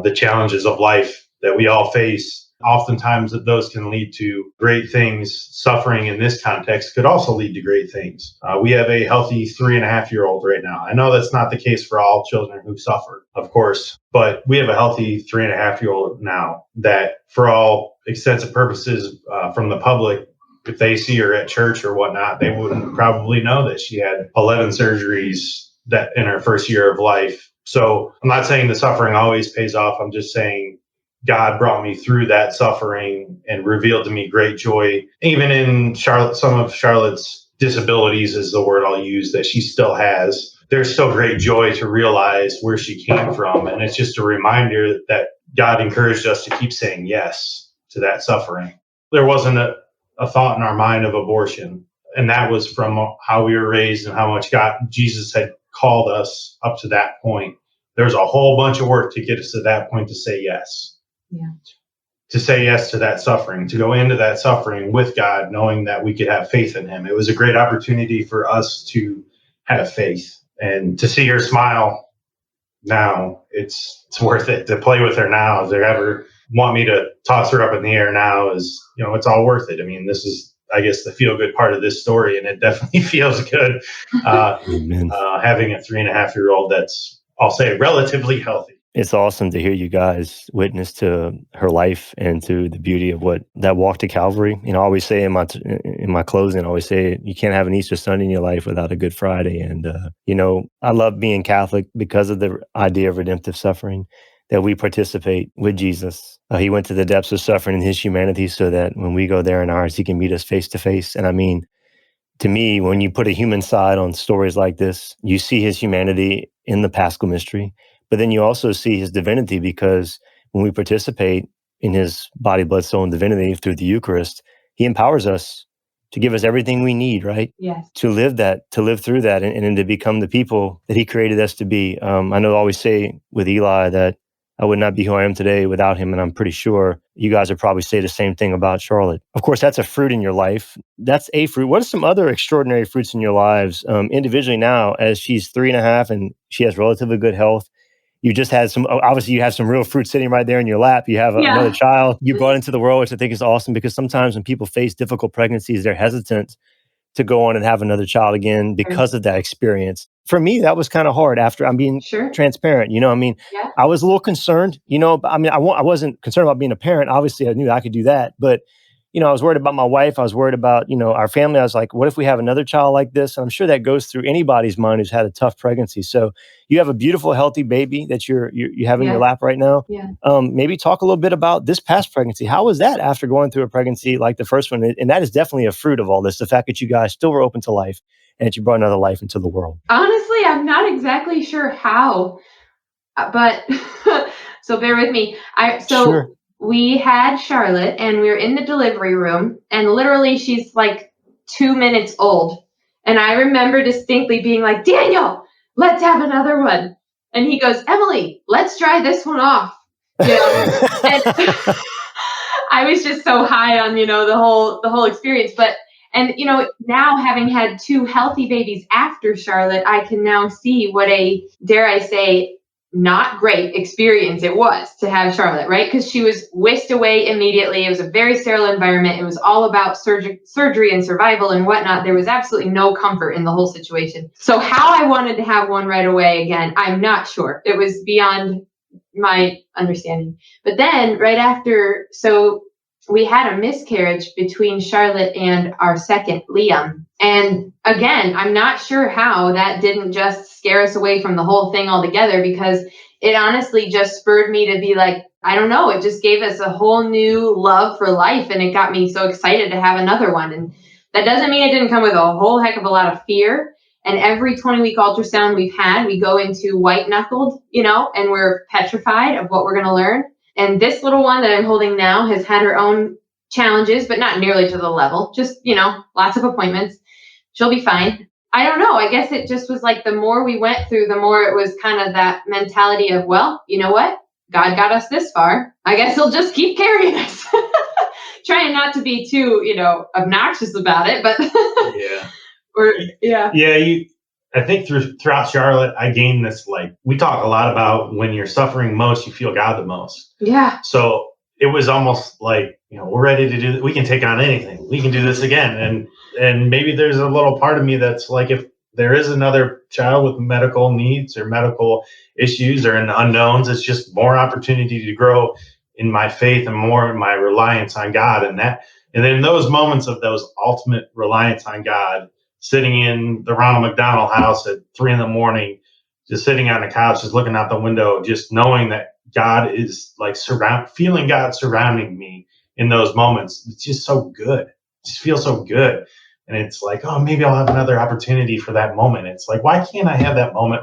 the challenges of life that we all face. Oftentimes those can lead to great things. Suffering in this context could also lead to great things. We have a healthy 3.5-year-old right now. I know that's not the case for all children who suffer, of course, but we have a healthy 3.5-year-old now that for all extensive purposes from the public, if they see her at church or whatnot, they wouldn't probably know that she had 11 surgeries that in her first year of life. So I'm not saying the suffering always pays off. I'm just saying God brought me through that suffering and revealed to me great joy, even in some of Charlotte's disabilities is the word I'll use, that she still has. There's still great joy to realize where she came from. And it's just a reminder that God encouraged us to keep saying yes to that suffering. There wasn't a thought in our mind of abortion. And that was from how we were raised and how much Jesus had called us up to that point. There's a whole bunch of work to get us to that point to say yes. Yeah. To say yes to that suffering, to go into that suffering with God, knowing that we could have faith in him. It was a great opportunity for us to have faith, and to see her smile now, it's worth it. To play with her now, if they ever want me to toss her up in the air now, is, it's all worth it. I mean, this is, I guess, the feel good part of this story, and it definitely feels good having a 3.5-year-old that's, I'll say, relatively healthy. It's awesome to hear you guys witness to her life and to the beauty of what that walk to Calvary. I always say in my closing, I always say you can't have an Easter Sunday in your life without a Good Friday. And I love being Catholic because of the idea of redemptive suffering, that we participate with Jesus. He went to the depths of suffering in his humanity so that when we go there in ours, he can meet us face to face. And I mean, to me, when you put a human side on stories like this, you see his humanity in the Paschal mystery. But then you also see his divinity, because when we participate in his body, blood, soul, and divinity through the Eucharist, he empowers us to give us everything we need, right? Yes. To live through that, and to become the people that he created us to be. I know I always say with Eli that I would not be who I am today without him, and I'm pretty sure you guys would probably say the same thing about Charlotte. Of course, that's a fruit in your life. That's a fruit. What are some other extraordinary fruits in your lives individually now, as she's 3.5 and she has relatively good health? You just had obviously you have some real fruit sitting right there in your lap. You have another child you brought into the world, which I think is awesome, because sometimes when people face difficult pregnancies, they're hesitant to go on and have another child again because of that experience. For me, that was kind of hard. After I'm being transparent, I was a little concerned, I wasn't concerned about being a parent. Obviously I knew I could do that, but I was worried about my wife. I was worried about, our family. I was like, what if we have another child like this? And I'm sure that goes through anybody's mind who's had a tough pregnancy. So you have a beautiful, healthy baby that you have in your lap right now. Yeah. Maybe talk a little bit about this past pregnancy. How was that after going through a pregnancy like the first one? And that is definitely a fruit of all this, the fact that you guys still were open to life and that you brought another life into the world. Honestly, I'm not exactly sure how, but so bear with me. Sure. We had Charlotte and we were in the delivery room, and literally she's like 2 minutes old. And I remember distinctly being like, Daniel, let's have another one. And he goes, Emily, let's try this one off. And I was just so high on, the whole experience. But, now having had 2 healthy babies after Charlotte, I can now see what a, dare I say, not great experience it was to have Charlotte, right? Because she was whisked away immediately. It was a very sterile environment. It was all about surgery and survival and whatnot. There was absolutely no comfort in the whole situation. So how I wanted to have one right away, again, I'm not sure. It was beyond my understanding. But then right after, so we had a miscarriage between Charlotte and our second, Liam. And again, I'm not sure how that didn't just scare us away from the whole thing altogether, because it honestly just spurred me to be like, I don't know, it just gave us a whole new love for life. And it got me so excited to have another one. And that doesn't mean it didn't come with a whole heck of a lot of fear. And every 20-week ultrasound we've had, we go into white-knuckled, and we're petrified of what we're going to learn. And this little one that I'm holding now has had her own challenges, but not nearly to the level. Just, lots of appointments. She'll be fine. I don't know. I guess it just was like the more we went through, the more it was kind of that mentality of, well, you know what? God got us this far. I guess he'll just keep carrying us. Trying not to be too, obnoxious about it, but I think throughout Charlotte, I gained this, we talk a lot about when you're suffering most, you feel God the most. Yeah. So it was almost like, we're ready to do, we can take on anything. We can do this again. And maybe there's a little part of me that's like, if there is another child with medical needs or medical issues or in unknowns, it's just more opportunity to grow in my faith and more in my reliance on God. And then those moments of those ultimate reliance on God, sitting in the Ronald McDonald house at 3 a.m, just sitting on the couch, just looking out the window, just knowing that God is feeling God surrounding me in those moments. It's just so good. It just feels so good. And it's like, oh, maybe I'll have another opportunity for that moment. It's like, why can't I have that moment,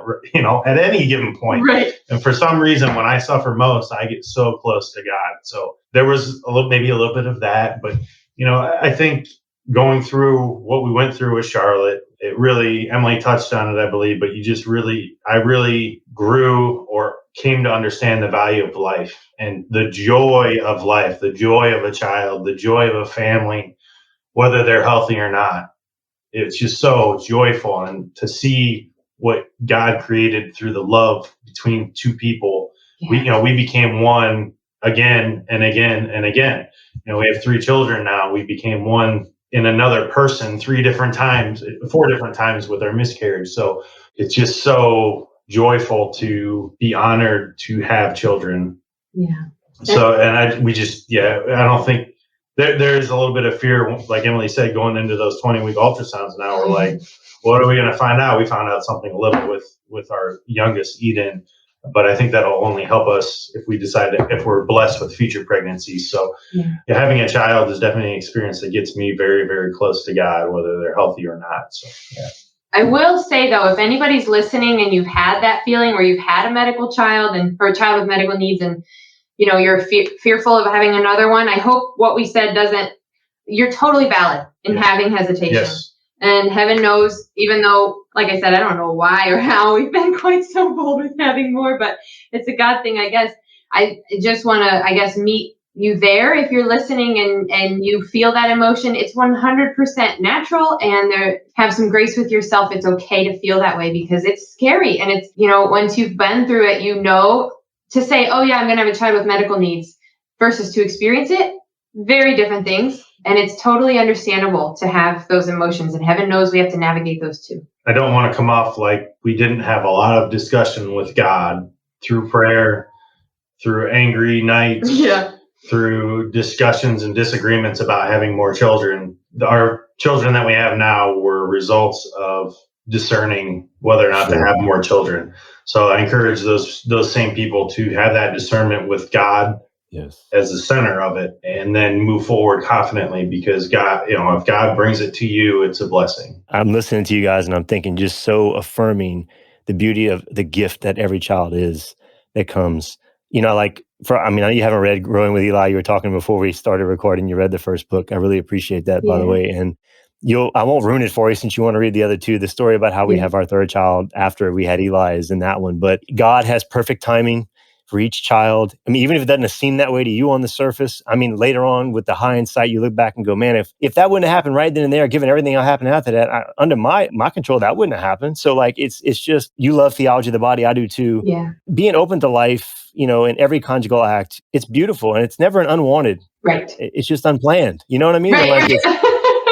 at any given point? Right. And for some reason, when I suffer most, I get so close to God. So there was maybe a little bit of that. But, I think going through what we went through with Charlotte, it really, Emily touched on it, I believe, but I really grew or came to understand the value of life and the joy of life, the joy of a child, the joy of a family, whether they're healthy or not. It's just so joyful. And to see what God created through the love between two people, we became one again and again and again. We have 3 children now. We became one in another person 4 different times with our miscarriage. So it's just so joyful to be honored to have children. Yeah. So, and I don't think there's a little bit of fear, like Emily said, going into those 20-week ultrasounds. Now we're like, what are we going to find out? We found out something a little with our youngest, Eden, but I think that'll only help us if we're blessed with future pregnancies. So having a child is definitely an experience that gets me very, very close to God, whether they're healthy or not. So, yeah. I will say, though, if anybody's listening and you've had that feeling where you've had a medical child or a child with medical needs, and you're fearful of having another one, I hope what we said you're totally valid in having hesitation. Yes. And heaven knows, even though, like I said, I don't know why or how we've been quite so bold with having more, but it's a God thing, I guess. I just want to, meet you there if you're listening and you feel that emotion. It's 100% natural, and have some grace with yourself. It's okay to feel that way because it's scary. And it's, once you've been through it, to say, oh yeah, I'm going to have a child with medical needs versus to experience it, very different things. And it's totally understandable to have those emotions, and heaven knows we have to navigate those too. I don't want to come off like we didn't have a lot of discussion with God through prayer, through angry nights, through discussions and disagreements about having more children. Our children that we have now were results of discerning whether or not to have more children. So I encourage those same people to have that discernment with God as the center of it, and then move forward confidently, because God, if God brings it to you, it's a blessing. I'm listening to you guys and I'm thinking, just so affirming the beauty of the gift that every child is that comes. I know you haven't read Growing with Eli. You were talking before we started recording. You read the first book. I really appreciate that, by the way. And I won't ruin it for you since you want to read the other 2. The story about how we have our 3rd child after we had Eli is in that one. But God has perfect timing for each child. Even if it doesn't seem that way to you on the surface, later on with the hindsight, you look back and go, man, if that wouldn't have happened right then and there, given everything that happened after that, under my control, that wouldn't have happened. So it's just, you love theology of the body. I do too. Yeah. Being open to life, in every conjugal act, it's beautiful, and it's never an unwanted. Right. It's just unplanned. You know what I mean? Right.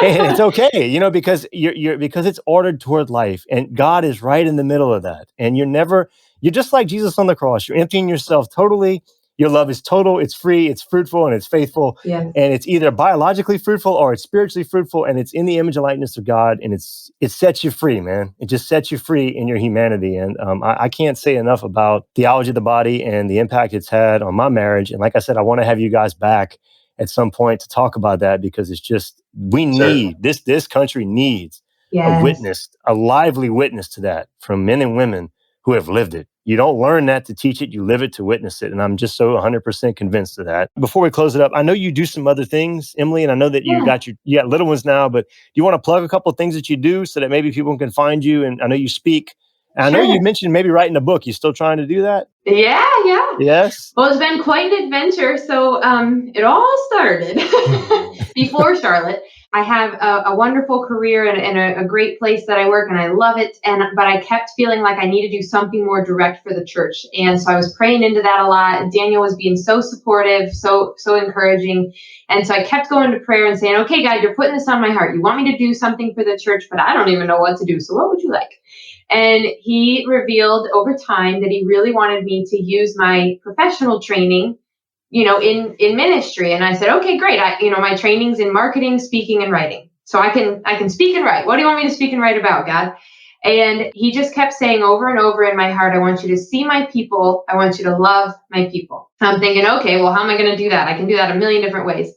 And it's okay, because because it's ordered toward life, and God is right in the middle of that. And you're just like Jesus on the cross. You're emptying yourself totally. Your love is total, it's free, it's fruitful, and it's faithful. Yeah. And it's either biologically fruitful or it's spiritually fruitful, and it's in the image and likeness of God, and it sets you free, man. It just sets you free in your humanity. And I can't say enough about theology of the body and the impact it's had on my marriage. And like I said, I want to have you guys back at some point to talk about that, because it's just, this country needs a witness, a lively witness to that from men and women who have lived it. You don't learn that to teach it, you live it to witness it. And I'm just so 100% convinced of that. Before we close it up, I know you do some other things, Emily, and I know that you got little ones now, but do you want to plug a couple of things that you do so that maybe people can find you? And I know you speak. And I know you mentioned maybe writing a book. You still trying to do that? Yeah. Yes. Well, it's been quite an adventure. So it all started before Charlotte. I have a wonderful career and a great place that I work, and I love it. But I kept feeling like I need to do something more direct for the church. And so I was praying into that a lot. Daniel was being so supportive, so encouraging. And so I kept going to prayer and saying, okay, God, you're putting this on my heart. You want me to do something for the church, but I don't even know what to do. So what would you like? And he revealed over time that he really wanted me to use my professional training, in ministry. And I said, okay, great. My training's in marketing, speaking, and writing. So I can speak and write. What do you want me to speak and write about, God? And he just kept saying over and over in my heart, I want you to see my people. I want you to love my people. I'm thinking, okay, well, how am I going to do that? I can do that a million different ways.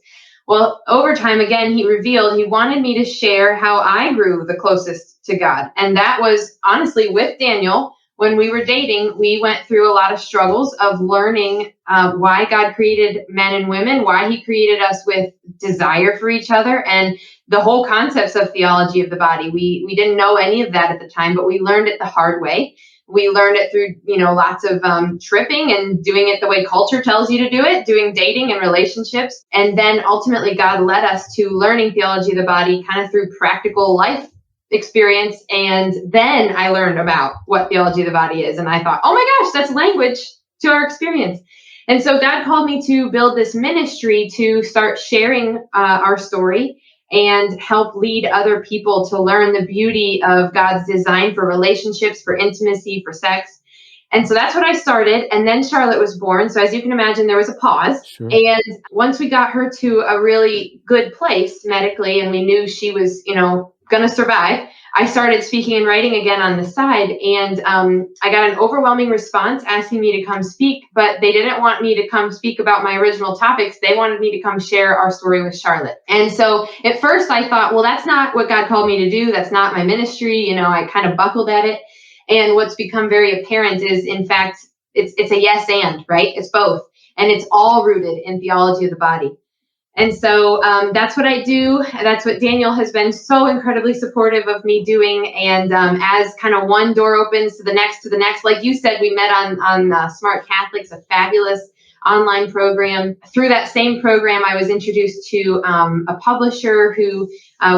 Well, over time, again, he revealed he wanted me to share how I grew the closest to God. And that was honestly with Daniel. When we were dating, we went through a lot of struggles of learning why God created men and women, why he created us with desire for each other, and the whole concepts of theology of the body. We didn't know any of that at the time, but we learned it the hard way. We learned it through, lots of tripping and doing it the way culture tells you to do it, doing dating and relationships. And then ultimately God led us to learning theology of the body kind of through practical life experience. And then I learned about what theology of the body is. And I thought, oh my gosh, that's language to our experience. And so God called me to build this ministry to start sharing our story and help lead other people to learn the beauty of God's design for relationships, for intimacy, for sex. And so that's what I started. And then Charlotte was born. So as you can imagine, there was a pause. Sure. And once we got her to a really good place medically, and we knew she was, going to survive, I started speaking and writing again on the side. And I got an overwhelming response asking me to come speak, but they didn't want me to come speak about my original topics. They wanted me to come share our story with Charlotte. And so at first I thought, well, that's not what God called me to do. That's not my ministry. I kind of buckled at it. And what's become very apparent is, in fact, it's a yes and, right? It's both. And it's all rooted in theology of the body. And so that's what I do. That's what Daniel has been so incredibly supportive of me doing. And as kind of one door opens to the next, like you said, we met on Smart Catholics, a fabulous online program. Through that same program, I was introduced to a publisher who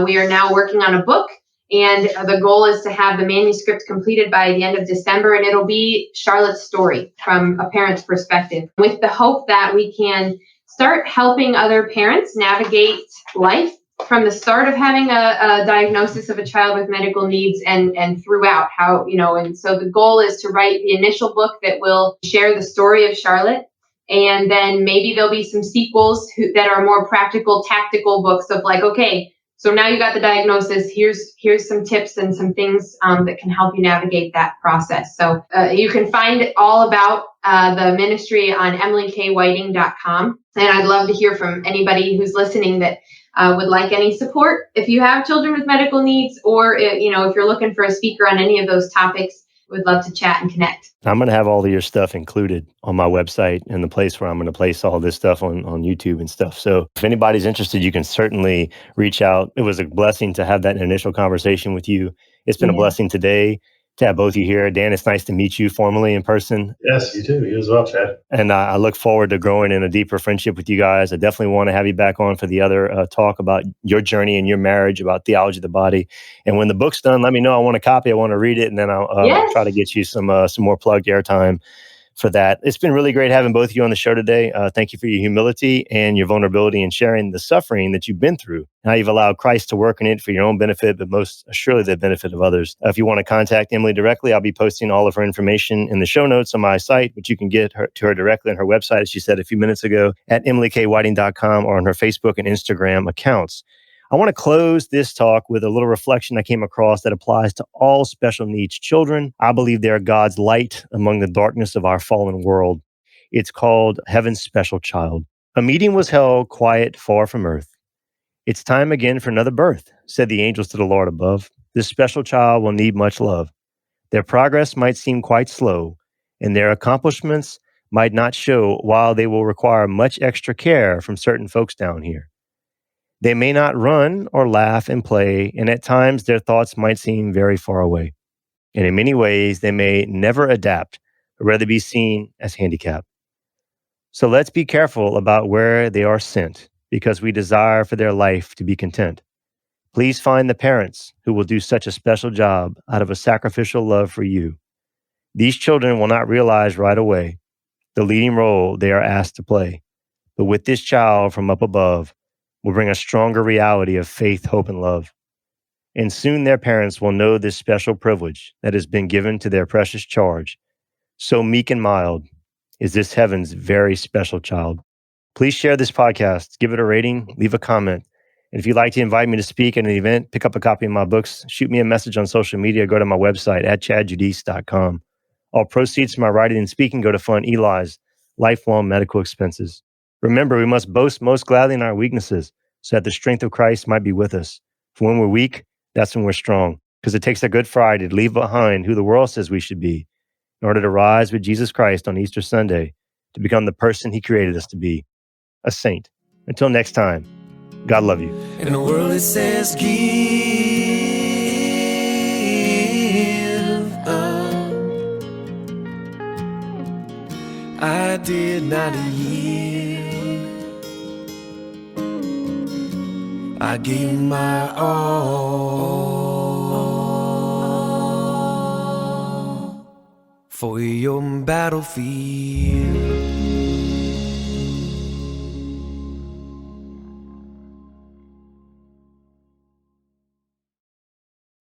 we are now working on a book. And the goal is to have the manuscript completed by the end of December. And it'll be Charlotte's story from a parent's perspective, with the hope that we can start helping other parents navigate life from the start of having a diagnosis of a child with medical needs and throughout how, and so the goal is to write the initial book that will share the story of Charlotte. And then maybe there'll be some sequels that are more practical, tactical books of like, okay, so now you got the diagnosis. Here's some tips and some things that can help you navigate that process. So you can find all about the ministry on emilykWhiting.com. And I'd love to hear from anybody who's listening that would like any support. If you have children with medical needs, or if you're looking for a speaker on any of those topics, we'd love to chat and connect. I'm going to have all of your stuff included on my website and the place where I'm going to place all this stuff on YouTube and stuff. So if anybody's interested, you can certainly reach out. It was a blessing to have that initial conversation with you. It's been a blessing today to have both of you here. Dan, it's nice to meet you formally in person. Yes, you too. You as well, Chad. And I look forward to growing in a deeper friendship with you guys. I definitely want to have you back on for the other talk about your journey and your marriage, about theology of the body. And when the book's done, let me know. I want a copy. I want to read it. And then I'll try to get you some more plugged airtime for that. It's been really great having both of you on the show today. Thank you for your humility and your vulnerability and sharing the suffering that you've been through. How you've allowed Christ to work in it for your own benefit, but most assuredly the benefit of others. If you want to contact Emily directly, I'll be posting all of her information in the show notes on my site, but you can get to her directly on her website, as she said a few minutes ago, at emilykWhiting.com, or on her Facebook and Instagram accounts. I want to close this talk with a little reflection I came across that applies to all special needs children. I believe they are God's light among the darkness of our fallen world. It's called Heaven's Special Child. A meeting was held quiet far from earth. It's time again for another birth, said the angels to the Lord above. This special child will need much love. Their progress might seem quite slow, and their accomplishments might not show, while they will require much extra care from certain folks down here. They may not run or laugh and play, and at times their thoughts might seem very far away. And in many ways, they may never adapt, but rather be seen as handicapped. So let's be careful about where they are sent, because we desire for their life to be content. Please find the parents who will do such a special job out of a sacrificial love for you. These children will not realize right away the leading role they are asked to play, but with this child from up above, will bring a stronger reality of faith, hope, and love. And soon their parents will know this special privilege that has been given to their precious charge. So meek and mild is this heaven's very special child. Please share this podcast, give it a rating, leave a comment. And if you'd like to invite me to speak at an event, pick up a copy of my books, shoot me a message on social media, go to my website at chadjudice.com. All proceeds from my writing and speaking go to fund Eli's lifelong medical expenses. Remember, we must boast most gladly in our weaknesses, so that the strength of Christ might be with us. For when we're weak, that's when we're strong. Because it takes a Good Friday to leave behind who the world says we should be in order to rise with Jesus Christ on Easter Sunday to become the person he created us to be, a saint. Until next time, God love you. In a world that says give up, I did not yield. I gave my all for your battlefield.